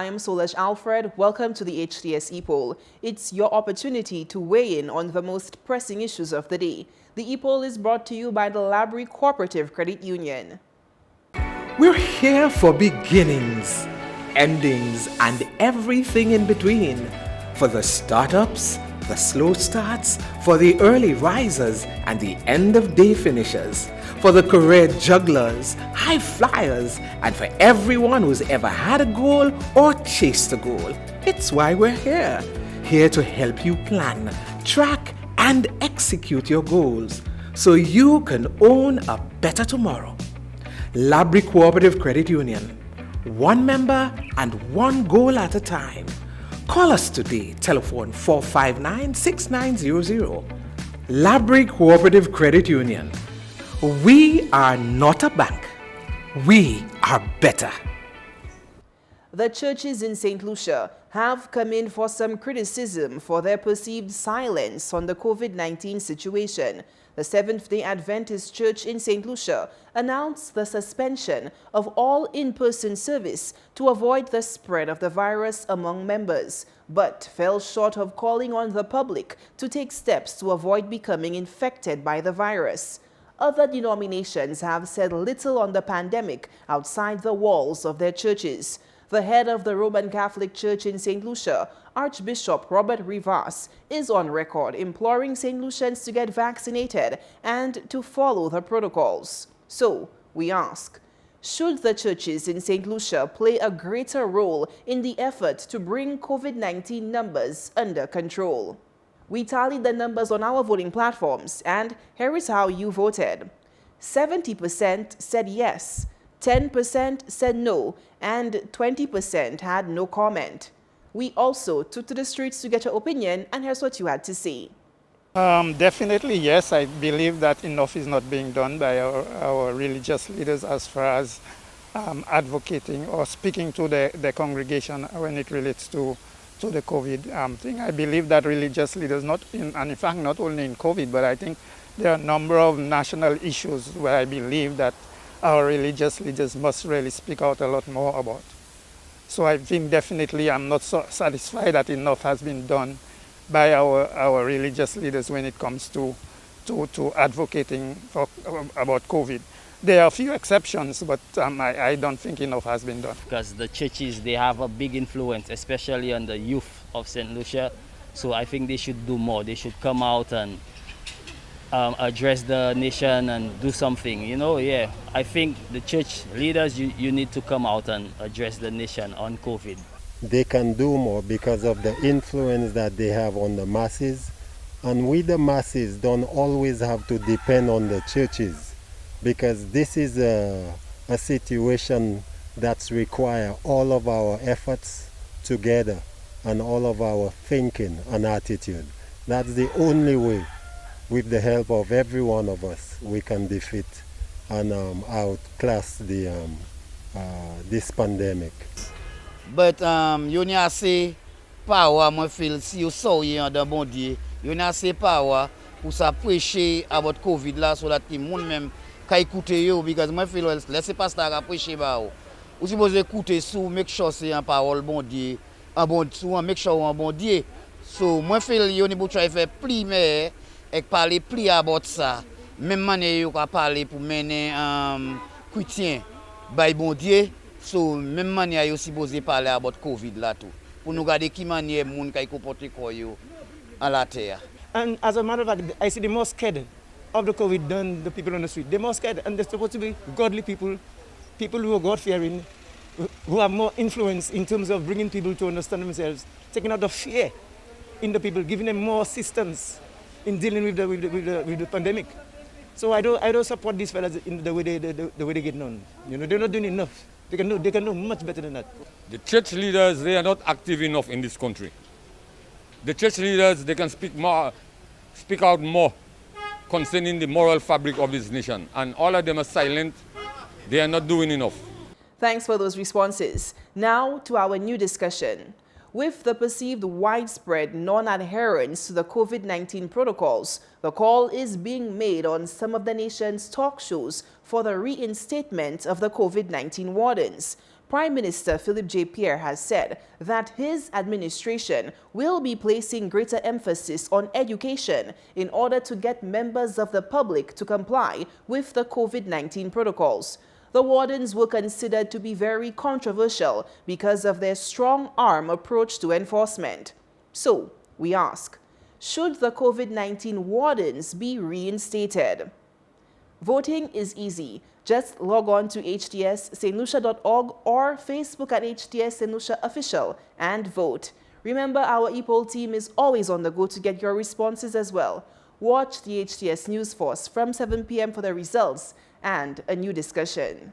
I am Solesh Alfred. Welcome to the Hts Epoll. It's your opportunity to weigh in on the most pressing issues of the day. The Epoll is brought to you by the Labrie Cooperative Credit Union. We're here for beginnings, endings, and everything in between. For the startups, the slow starts, for the early risers, and the end-of-day finishers. For the career jugglers, high flyers, and for everyone who's ever had a goal or chased a goal. It's why we're here. Here to help you plan, track, and execute your goals so you can own a better tomorrow. Labrie Cooperative Credit Union. One member and one goal at a time. Call us today. Telephone 459-6900. Labrie Cooperative Credit Union. We are not a bank. We are better. The churches in St. Lucia have come in for some criticism for their perceived silence on the COVID-19 situation. The Seventh-day Adventist Church in St. Lucia announced the suspension of all in-person service to avoid the spread of the virus among members, but fell short of calling on the public to take steps to avoid becoming infected by the virus. Other denominations have said little on the pandemic outside the walls of their churches. The head of the Roman Catholic Church in St. Lucia, Archbishop Robert Rivas, is on record imploring St. Lucians to get vaccinated and to follow the protocols. So, we ask, should the churches in St. Lucia play a greater role in the effort to bring COVID-19 numbers under control? We tallied the numbers on our voting platforms, and here is how you voted. 70% said yes, 10% said no, and 20% had no comment. We also took to the streets to get your opinion, and here's what you had to say. Definitely yes. I believe that enough is not being done by our religious leaders as far as advocating or speaking to the congregation when it relates to the COVID thing. I believe that religious leaders, and in fact not only in COVID, but I think there are a number of national issues where I believe that our religious leaders must really speak out a lot more about. So I think definitely I'm not so satisfied that enough has been done by our religious leaders when it comes to advocating about COVID. There are a few exceptions, but I don't think enough has been done. Because the churches, they have a big influence, especially on the youth of St. Lucia. So I think they should do more. They should come out and address the nation and do something. I think the church leaders, you need to come out and address the nation on COVID. They can do more because of the influence that they have on the masses. And we, the masses, don't always have to depend on the churches, because this is a situation that's require all of our efforts together and all of our thinking and attitude. That's the only way, with the help of every one of us, we can defeat and outclass this pandemic. But you know say power me feel si you saw here dans bon Dieu. You know say power pour ça prêcher about COVID là so that the monde même ka écouter yo, because me feel laissez pasteur a prêcher ba ou supposé écouter sous make sure c'est en parole bon Dieu en bon sous make sure en bon Dieu. So me feel you need to try faire plus mais et parler plus about ça. Même manière yo ka parler pour mener chrétien by bon Dieu. So même manière yo supposé parler about COVID là tout. Pour nous garder qui manière moun ka comporter quoi yo à la terre. And as a matter of fact, I see the more scared of the COVID than the people on the street. They're more scared, and they're supposed to be godly people, people who are God-fearing, who have more influence in terms of bringing people to understand themselves, taking out the fear in the people, giving them more assistance in dealing with the pandemic. So I don't support these fellas in the way they get known. They're not doing enough. They can do much better than that. The church leaders, they are not active enough in this country. The church leaders, they can speak out more concerning the moral fabric of this nation. And all of them are silent. They are not doing enough. Thanks for those responses. Now to our new discussion. With the perceived widespread non-adherence to the COVID-19 protocols, the call is being made on some of the nation's talk shows for the reinstatement of the COVID-19 wardens. Prime Minister Philip J. Pierre has said that his administration will be placing greater emphasis on education in order to get members of the public to comply with the COVID-19 protocols. The wardens were considered to be very controversial because of their strong-arm approach to enforcement. So, we ask, should the COVID-19 wardens be reinstated? Voting is easy. Just log on to htsstlucia.org or Facebook at HTS St. Lucia Official and vote. Remember, our Epoll team is always on the go to get your responses as well. Watch the HTS News Force from 7 p.m. for the results and a new discussion.